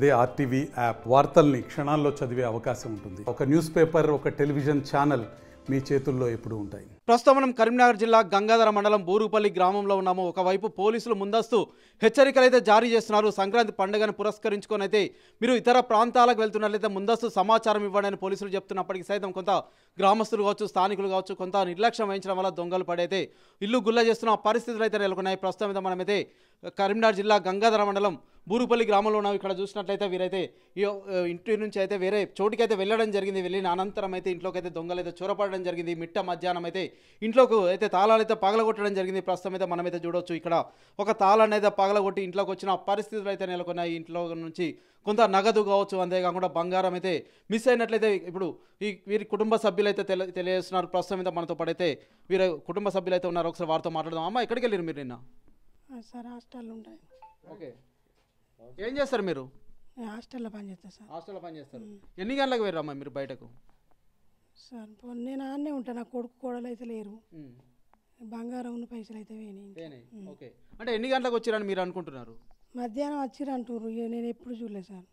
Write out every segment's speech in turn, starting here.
అదే RTV app వార్తల్ని క్షణాల్లో చదివే అవకాశం ఉంటుంది. ఒక న్యూస్ పేపర్, ఒక టెలివిజన్ ఛానల్ మీ చేతుల్లో ఎప్పుడూ ఉంటాయి. ప్రస్తుతం మనం కరీంనగర్ జిల్లా గంగాధర మండలం బూరుపల్లి గ్రామంలో ఉన్నాము. ఒకవైపు పోలీసులు ముందస్తు హెచ్చరికలు అయితే జారీ చేస్తున్నారు. సంక్రాంతి పండుగను పురస్కరించుకొని అయితే మీరు ఇతర ప్రాంతాలకు వెళ్తున్నట్లయితే ముందస్తు సమాచారం ఇవ్వడని పోలీసులు చెప్తున్నప్పటికీ సైతం కొంత గ్రామస్తులు కావచ్చు, స్థానికులు కావచ్చు, కొంత నిర్లక్ష్యం వహించడం వల్ల దొంగలు పడైతే ఇల్లు గుల్ల చేస్తున్న పరిస్థితులు అయితే నెలకొన్నాయి. ప్రస్తుతం అయితే మనమైతే కరీంనగర్ జిల్లా గంగాధర మండలం బూరుపల్లి గ్రామంలో ఉన్నాం. ఇక్కడ చూసినట్లయితే వీరైతే ఇంటి నుంచి అయితే వేరే చోటికి అయితే వెళ్ళడం జరిగింది. వెళ్ళిన అనంతరం అయితే ఇంట్లోకి అయితే దొంగలు అయితే చొరపడడం జరిగింది. మిట్ట మధ్యాహ్నం అయితే ఇంట్లోకి అయితే తాళాలు అయితే పగలగొట్టడం జరిగింది. ప్రస్తుతం అయితే మనమైతే చూడవచ్చు ఇక్కడ ఒక తాళాన్ని అయితే పగలగొట్టి ఇంట్లోకి వచ్చిన పరిస్థితులు అయితే నెలకొన్నాయి. ఇంట్లో నుంచి కొంత నగదు కావచ్చు, అంతేకాకుండా బంగారం అయితే మిస్ అయినట్లయితే ఇప్పుడు వీరి కుటుంబ సభ్యులు అయితే తెలియజేస్తున్నారు. ప్రస్తుతం అయితే మనతో పాటైతే వీరి కుటుంబ సభ్యులు అయితే ఉన్నారు. ఒకసారి వారితో మాట్లాడదాం. అమ్మ, ఎక్కడికి వెళ్ళారు మీరు నిన్న? సార్ హాస్టల్లో ఉంటాయి. ఓకే, ఏం చేస్తారు మీరు? హాస్టల్లో పని చేస్తాను సార్. హాస్టల్లో పని చేస్తారు. ఎన్ని గంటలకు వెళ్ళారమ్మా మీరు బయటకు? సార్ నేను ఆడనే ఉంటాను. నా కొడుకు కోడలు అయితే లేరు. బంగారం ఉన్న పైసలు అయితే వేయని. ఓకే, అంటే ఎన్ని గంటలకు వచ్చారని మీరు అనుకుంటున్నారు? మధ్యాహ్నం వచ్చిర్రు అంటారు. నేను ఎప్పుడు చూడలేదు సార్.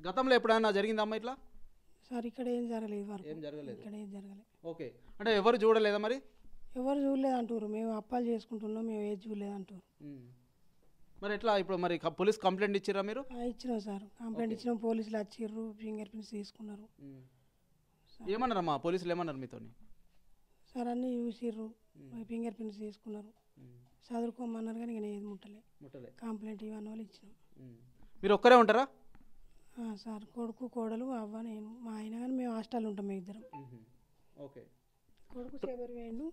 గతంలో ఎప్పుడైనా జరిగిందమ్మా ఇట్లా? సార్ ఇక్కడ ఏం జరగలేదు. ఏం జరగలేదు. ఇక్కడ ఏం జరగలేదు. ఓకే, అంటే ఎవరు చూడలేదా మరి? ఎవరు చూడలేదు అంటారు. మేము అప్పాలు చేసుకుంటున్నాం, మేము ఏది చూడలేదు అంటారు. మరి ఎట్లా ఇప్పుడు మరి పోలీస్ కంప్లైంట్ ఇచ్చిరా మీరు? ఇచ్చినాం సార్, కంప్లైంట్ ఇచ్చినాం. పోలీసులు వచ్చిర్రు, ఫింగర్ ప్రింట్స్ తీసుకున్నారు. ఏమన్నారమ్మా పోలీసులు? ఏమన్నారు మీతో? సార్ అన్నీ చూసిర్రు, ఫింగర్ ప్రింట్స్ తీసుకున్నారు. చదువుకోమన్నారు కానీ నేను ఏది ముట్టలే. కంప్లైంట్ ఇవన్నీ వాళ్ళు ఇచ్చినాం. మీరు ఒక్కరే ఉంటారా? సార్ కొడుకు కోడలు అవ్వ నేను మా ఆయన, కానీ మేము హాస్టల్ ఉంటాం మేము ఇద్దరం. ఓకే, కొడుకు చివరి వేయండు,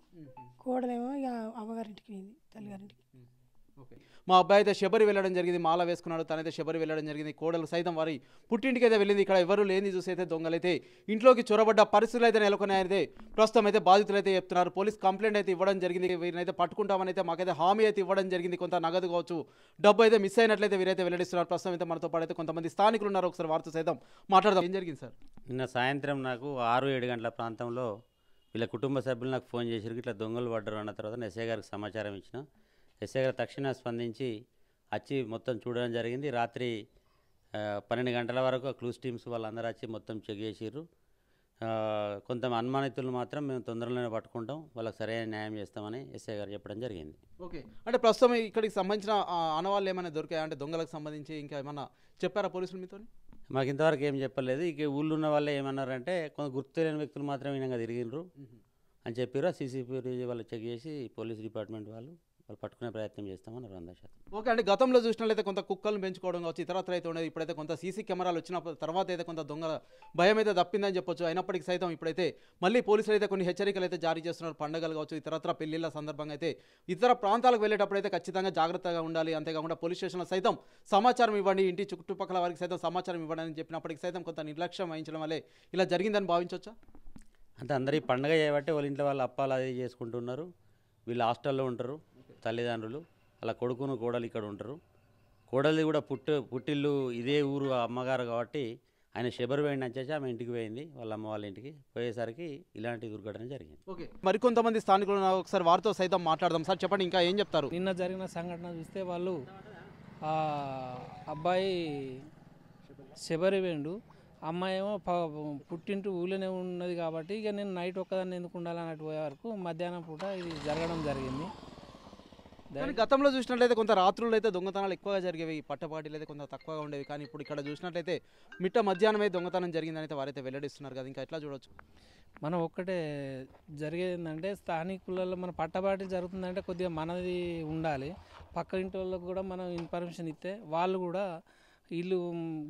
కోడలేమో ఇక అవ్వగారింటికి పోయింది, తల్లిగారింటికి. ఓకే, మా అబ్బాయి అయితే శబరి వెళ్ళడం జరిగింది, మాల వేసుకున్నాడు. తనైతే శబరి వెళ్ళడం జరిగింది. కోడలు సైతం వారి పుట్టింటికి అయితే వెళ్ళింది. ఇక్కడ ఎవరు లేని చూసి అయితే దొంగలైతే ఇంట్లోకి చొరబడ్డ పరిస్థితులు అయితే నెలకొన్నాయైతే ప్రస్తుతం అయితే బాధితులు అయితే చెప్తున్నారు. పోలీస్ కంప్లైంట్ అయితే ఇవ్వడం జరిగింది. వీరిని అయితే పట్టుకుంటామని అయితే మాకైతే హామీ అయితే ఇవ్వడం జరిగింది. కొంత నగదు కావచ్చు, డబ్బు అయితే మిస్ అయినట్లయితే వీరైతే వెల్లడిస్తున్నారు. ప్రస్తుతం అయితే మనతో పాటు అయితే కొంతమంది స్థానికులు ఉన్నారు. ఒకసారి వారితో సైతం మాట్లాడదాం. ఏం జరిగింది సార్? నిన్న సాయంత్రం నాకు 6-7 గంటల ప్రాంతంలో వీళ్ళ కుటుంబ సభ్యులు నాకు ఫోన్ చేశారు. ఇట్లా దొంగలు పడ్డారు అన్న తర్వాత ఎస్ఐ గారికి సమాచారం ఇచ్చిన. ఎస్ఐ గారు తక్షణ స్పందించి వచ్చి మొత్తం చూడడం జరిగింది. రాత్రి 12 గంటల వరకు క్లూస్ టీమ్స్ వాళ్ళందరూ వచ్చి మొత్తం చెక్ చేసిర్రు. కొంత అనుమానితులు మాత్రం మేము తొందరలోనే పట్టుకుంటాం, వాళ్ళకి సరైన న్యాయం చేస్తామని ఎస్ఐ గారు చెప్పడం జరిగింది. ఓకే, అంటే ప్రస్తుతం ఇక్కడికి సంబంధించిన ఆనవాళ్ళు ఏమైనా దొరికాయా? అంటే దొంగలకు సంబంధించి ఇంకా ఏమన్నా చెప్పారా పోలీసులు మీతో? మాకు ఇంతవరకు ఏం చెప్పలేదు. ఇక ఊళ్ళో ఉన్న వాళ్ళే ఏమన్నారంటే కొంత గుర్తు తెలియని వ్యక్తులు మాత్రం వినంగా తిరిగినరు అని చెప్పారు. సీసీటీవీ వాళ్ళు చెక్ చేసి పోలీస్ డిపార్ట్మెంట్ వాళ్ళు పట్టుకునే ప్రయత్నం చేస్తామన్నారు 100%. ఓకే, అంటే గతంలో చూసినట్లయితే కొంత కుక్కలను పెంచుకోవడం కావచ్చు, ఇతరత్ర అయితే ఉండేది. ఇప్పుడైతే కొంత సీసీ కెమెరాలు వచ్చిన తర్వాత అయితే కొంత దొంగల భయం అయితే తప్పిందని చెప్పొచ్చు. అయినప్పటికీ సైతం ఇప్పుడైతే మళ్ళీ పోలీసులు అయితే కొన్ని హెచ్చరికలు అయితే జారీ చేస్తున్నారు. పండుగలు కావచ్చు, ఇతరత్ర పెళ్లిళ్ళ సందర్భంగా అయితే ఇతర ప్రాంతాలకు వెళ్ళేటప్పుడు అయితే ఖచ్చితంగా జాగ్రత్తగా ఉండాలి. అంతేకాకుండా పోలీస్ స్టేషన్లో సైతం సమాచారం ఇవ్వండి, ఇంటి చుట్టుపక్కల వారికి సైతం సమాచారం ఇవ్వండి అని చెప్పినప్పటికీ సైతం కొంత నిర్లక్ష్యం వహించడం వల్లే ఇలా జరిగిందని భావించవచ్చా? అంటే అందరి పండుగ చేయబట్టి వాళ్ళ ఇంట్లో వాళ్ళు అప్పాలు అది చేసుకుంటున్నారు. వీళ్ళు హాస్టల్లో ఉంటారు, తల్లిదండ్రులు అలా కొడుకును కోడలు ఇక్కడ ఉంటారు. కోడలిది కూడా పుట్టిల్లు ఇదే ఊరు అమ్మగారు కాబట్టి ఆయన శబరి వేయండి అని చెప్పి ఆమె ఇంటికి పోయింది, వాళ్ళ అమ్మ వాళ్ళ ఇంటికి పోయేసరికి ఇలాంటి దుర్ఘటన జరిగింది. ఓకే, మరికొంతమంది స్థానికులు ఒకసారి వారితో సైతం మాట్లాడదాం. సార్ చెప్పండి, ఇంకా ఏం చెప్తారు? నిన్న జరిగిన సంఘటన చూస్తే వాళ్ళు అబ్బాయి శబరి వేండు, అమ్మాయి ఏమో పుట్టింటి ఊళ్ళోనే ఉన్నది కాబట్టి ఇక నేను నైట్ ఒక్కదాన్ని ఎందుకు ఉండాలన్నట్టు పోయే వరకు మధ్యాహ్నం పూట ఇది జరగడం జరిగింది. కానీ గతంలో చూసినట్లయితే కొంత రాత్రులు అయితే దొంగతనాలు ఎక్కువగా జరిగేవి, పట్టపాటీలు అయితే కొంత తక్కువగా ఉండేవి. కానీ ఇప్పుడు ఇక్కడ చూసినట్లయితే మిట్ట మధ్యాహ్నమే దొంగతనం జరిగిందని అయితే వారైతే వెల్లడిస్తున్నారు కదా, ఇంకా ఎట్లా చూడవచ్చు? మనం ఒక్కటే జరిగేది ఏంటంటే స్థానికులలో మన పట్టపాటి జరుగుతుందంటే కొద్దిగా మనది ఉండాలి. పక్క ఇంటి వాళ్ళకు కూడా మనం ఇన్ఫర్మేషన్ ఇస్తే వాళ్ళు కూడా వీళ్ళు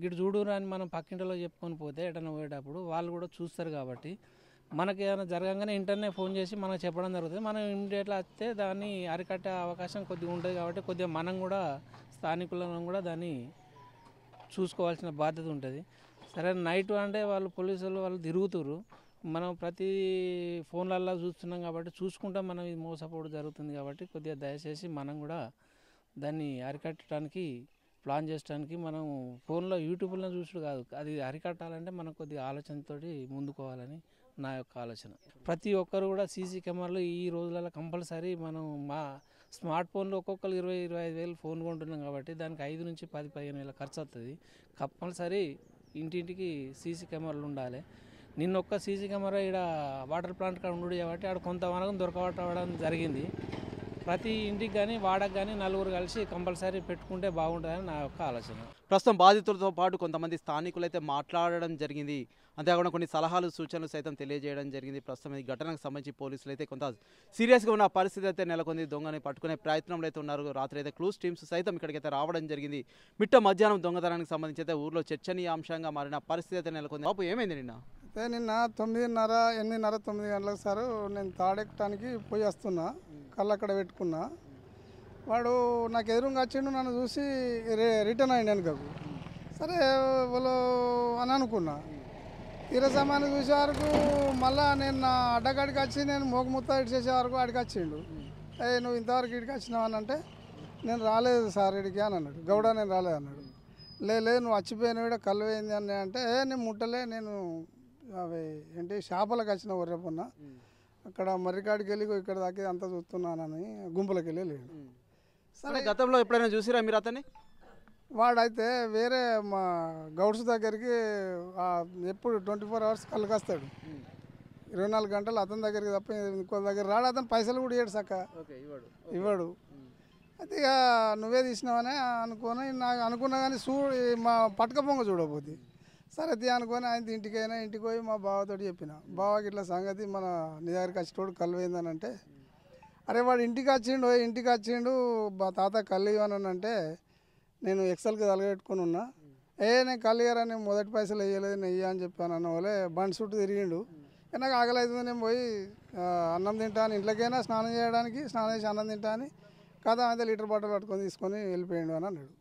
గిడు చూడురా అని మనం పక్కింటిలో చెప్పుకొని పోతే ఎటన్నా పోయేటప్పుడు వాళ్ళు కూడా చూస్తారు. కాబట్టి మనకి ఏమైనా జరగగానే ఇంటర్నే ఫోన్ చేసి మనకు చెప్పడం జరుగుతుంది. మనం ఇమ్మీడియట్గా వస్తే దాన్ని అరికట్టే అవకాశం కొద్దిగా ఉంటుంది. కాబట్టి కొద్దిగా మనం కూడా స్థానికులను కూడా దాన్ని చూసుకోవాల్సిన బాధ్యత ఉంటుంది. సరే నైట్ అంటే వాళ్ళు పోలీసులు వాళ్ళు తిరుగుతురు, మనం ప్రతి ఫోన్లల్లో చూస్తున్నాం కాబట్టి చూసుకుంటాం మనం ఇది మోసపోవడం జరుగుతుంది. కాబట్టి కొద్దిగా దయచేసి మనం కూడా దాన్ని అరికట్టడానికి ప్లాన్ చేయడానికి మనం ఫోన్లో యూట్యూబ్లో చూసుడు కాదు, అది అరికట్టాలంటే మనం కొద్దిగా ఆలోచనతోటి ముందుకోవాలని నా యొక్క ఆలోచన. ప్రతి ఒక్కరు కూడా సీసీ కెమెరాలు ఈ రోజులలో కంపల్సరీ మనం మా స్మార్ట్ ఫోన్లు ఒక్కొక్కరు 20-25 వేలు ఫోన్ కొంటున్నాం కాబట్టి దానికి 5 నుంచి 10-15 వేల ఖర్చు అవుతుంది. కంపల్సరీ ఇంటింటికి సీసీ కెమెరాలు ఉండాలి. నిన్న ఒక్క సీసీ కెమెరా ఇక్కడ వాటర్ ప్లాంట్ కాడ ఉండడు కాబట్టి ఆడ కొంతవరకు దొరకబట్టడం జరిగింది. ప్రతి ఇంటికి కానీ వాడకు కానీ నలుగురు కలిసి కంపల్సరీ పెట్టుకుంటే బాగుంటుందని నా యొక్క ఆలోచన. ప్రస్తుతం బాధితులతో పాటు కొంతమంది స్థానికులు అయితే మాట్లాడడం జరిగింది. అంతేకాకుండా కొన్ని సలహాలు సూచనలు సైతం తెలియజేయడం జరిగింది. ప్రస్తుతం ఈ ఘటనకు సంబంధించి పోలీసులు అయితే కొంత సీరియస్గా ఉన్న పరిస్థితి అయితే నెలకొంది. దొంగని పట్టుకునే ప్రయత్నంలో అయితే ఉన్నారు. రాత్రి అయితే క్లూస్ టీమ్స్ సైతం ఇక్కడికైతే రావడం జరిగింది. మిట్ట మధ్యాహ్నం దొంగతనానికి సంబంధించి అయితే ఊర్లో చర్చనీయాంశంగా మారిన పరిస్థితి అయితే నెలకొంది. బాబు ఏమైంది నిన్న? అయితే నిన్న 9:30, 8:30, 9 గంటలకు సార్ నేను తాడెక్కడానికి పోయి వస్తున్నా, కళ్ళు అక్కడ పెట్టుకున్నా. వాడు నాకు ఎదురుగా వచ్చిండు, నన్ను చూసి రిటర్న్ అయ్యిండు వెనుకకు. సరే వాళ్ళు అని అనుకున్నా. తీర సమయాన్ని చూసే వరకు మళ్ళీ నేను నా అడ్డగాడికి వచ్చి నేను మోకముత్త ఇటు చేసే వరకు ఆడికి వచ్చిండు. నువ్వు ఇంతవరకు ఇడికి వచ్చినావు అని అంటే నేను రాలేదు సార్ ఇడికి అని అన్నాడు. గౌడ నేను రాలేదు అన్నాడు. లేదు నువ్వు వచ్చిపోయిన కూడా కళ్ళు పోయింది అని అంటే నేను ముట్టలే, నేను అవి ఏంటి షాపులకు వచ్చిన వర్రెపున్నా అక్కడ మర్రికాడికి వెళ్ళి ఇక్కడ దాకా అంతా చూస్తున్నానని గుంపులకు వెళ్ళి లేడు. సరే గతంలో ఎప్పుడైనా చూసిరా మీరు అతన్ని? వాడైతే వేరే మా గౌడ్స్ దగ్గరికి ఎప్పుడు 24 hours కళ్ళకి వస్తాడు. 24 గంటలు అతని దగ్గరికి తప్ప ఇంకో దగ్గర రాడు. అతను పైసలు కూడా ఇవ్వడు చక్క ఇవ్వడు. అయితే ఇక నువ్వే తీసినావనే అనుకొని నాకు అనుకున్నా కానీ మా పట్టక పొంగ చూడబోద్ది. సరే తీ అనుకొని ఆయన ఇంటికి పోయి మా బావతో చెప్పిన, బావకి ఇట్లా సంగతి మన నీ దగ్గరికి వచ్చేటోడు కళ్ళు పోయిందని అంటే, అరే వాడు ఇంటికి వచ్చిండు మా తాత కళ్ళు ఇవ్వనని అంటే నేను ఎక్సెల్కి తలగెట్టుకొని ఉన్నా. నేను కళ్ళు ఇయ్యరా, నేను మొదటి పైసలు వేయలేదు, నేను ఇయ్య అని చెప్పాను అన్న వాళ్ళే బండి చుట్టూ తిరిగిండు. నాకు ఆకలి నేను పోయి అన్నం తింటాను, ఇంట్లోకైనా స్నానం చేసి అన్నం తింటా అని కదా అయితే లీటర్ బాటిల్ పట్టుకొని తీసుకొని వెళ్ళిపోయిండు అని అన్నాడు.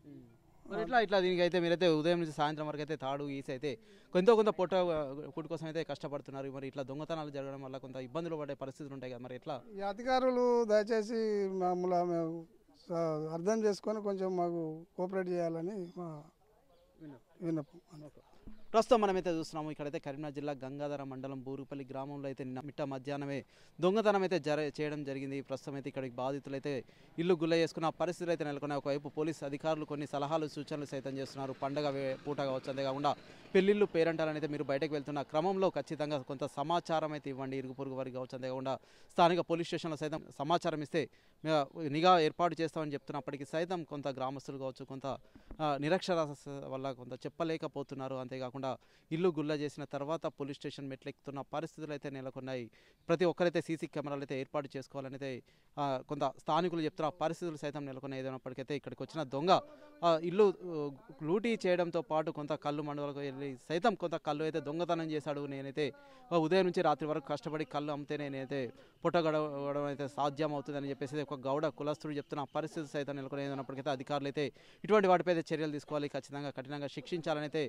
మరి ఇట్లా దీనికి అయితే మీరైతే ఉదయం నుంచి సాయంత్రం వరకు అయితే తాడు ఈసి అయితే కొంత పుట్టు కోసం అయితే కష్టపడుతున్నారు. మరి ఇట్లా దొంగతనాలు జరగడం వల్ల కొంత ఇబ్బందులు పడే పరిస్థితులు ఉంటాయి కదా, మరి ఎట్లా? ఈ అధికారులు దయచేసి మేము అర్థం చేసుకొని కొంచెం మాకు కోఆపరేట్ చేయాలని మా విన్నపం. ప్రస్తుతం మనమైతే చూస్తున్నాము ఇక్కడైతే కరీంనగర్ జిల్లా గంగాధర మండలం బూరుపల్లి గ్రామంలో అయితే నిన్న మిట్ట మధ్యాహ్నమే దొంగతనం అయితే చేయడం జరిగింది. ప్రస్తుతం అయితే ఇక్కడికి బాధితులు అయితే ఇల్లు గుల్ల చేసుకున్న పరిస్థితులు అయితే నెలకొన్నాయి. ఒకవైపు పోలీసు అధికారులు కొన్ని సలహాలు సూచనలు సైతం చేస్తున్నారు. పండగ పూట కావచ్చు, అంతేకాకుండా పెళ్లిళ్ళు పేరంటాలని అయితే మీరు బయటకు వెళ్తున్న క్రమంలో ఖచ్చితంగా కొంత సమాచారం అయితే ఇవ్వండి, ఇరుగు పొరుగు వారికి కావచ్చు, అంతేకాకుండా స్థానిక పోలీస్ స్టేషన్లో సైతం సమాచారం ఇస్తే నిఘా ఏర్పాటు చేస్తామని చెప్తున్నప్పటికీ సైతం కొంత గ్రామస్తులు కావచ్చు కొంత నిరక్షరాస్యత వల్ల కొంత చెప్పలేకపోతున్నారు. అంతేకాకుండా ఇల్లు గుల్ల చేసిన తర్వాత పోలీస్ స్టేషన్ మెట్లెక్కుతున్న పరిస్థితులు అయితే నెలకొన్నాయి. ప్రతి ఒక్కరైతే సీసీ కెమెరాలు అయితే ఏర్పాటు చేసుకోవాలని అయితే కొంత స్థానికులు చెప్తున్న పరిస్థితులు సైతం నెలకొన్నాయి. ఏదైనప్పటికైతే ఇక్కడికి వచ్చిన దొంగ ఇల్లు లూటీ చేయడంతో పాటు కొంత కళ్ళు మండలకు వెళ్ళి సైతం కొంత కళ్ళు అయితే దొంగతనం చేశాడు. నేనైతే ఉదయం నుంచి రాత్రి వరకు కష్టపడి కళ్ళు అమ్మితే నేనైతే పుట్టగడవడం అయితే సాధ్యం అవుతుందని చెప్పేసి ఒక గౌడ కులస్తుడు చెప్తున్న పరిస్థితి సైతం నెలకొనేదన్నప్పటికైతే అధికారులు అయితే ఇటువంటి వాటిపై చర్యలు తీసుకోవాలి, ఖచ్చితంగా కఠినంగా శిక్షించాలని అయితే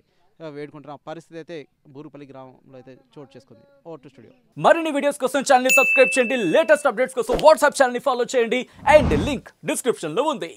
వేడుకుంటున్న పరిస్థితి అయితే బూరుపల్లి గ్రామంలో అయితే చోటు చేసుకుంది. Over to studio. మరిన్ని వీడియోస్ కోసం ఛానల్ ని సబ్స్క్రైబ్ చేయండి, లేటెస్ట్ అప్డేట్స్ కోసం వాట్సాప్ ఛానల్ ని ఫాలో చేయండి అండ్ లింక్ డిస్క్రిప్షన్ లో ఉంది.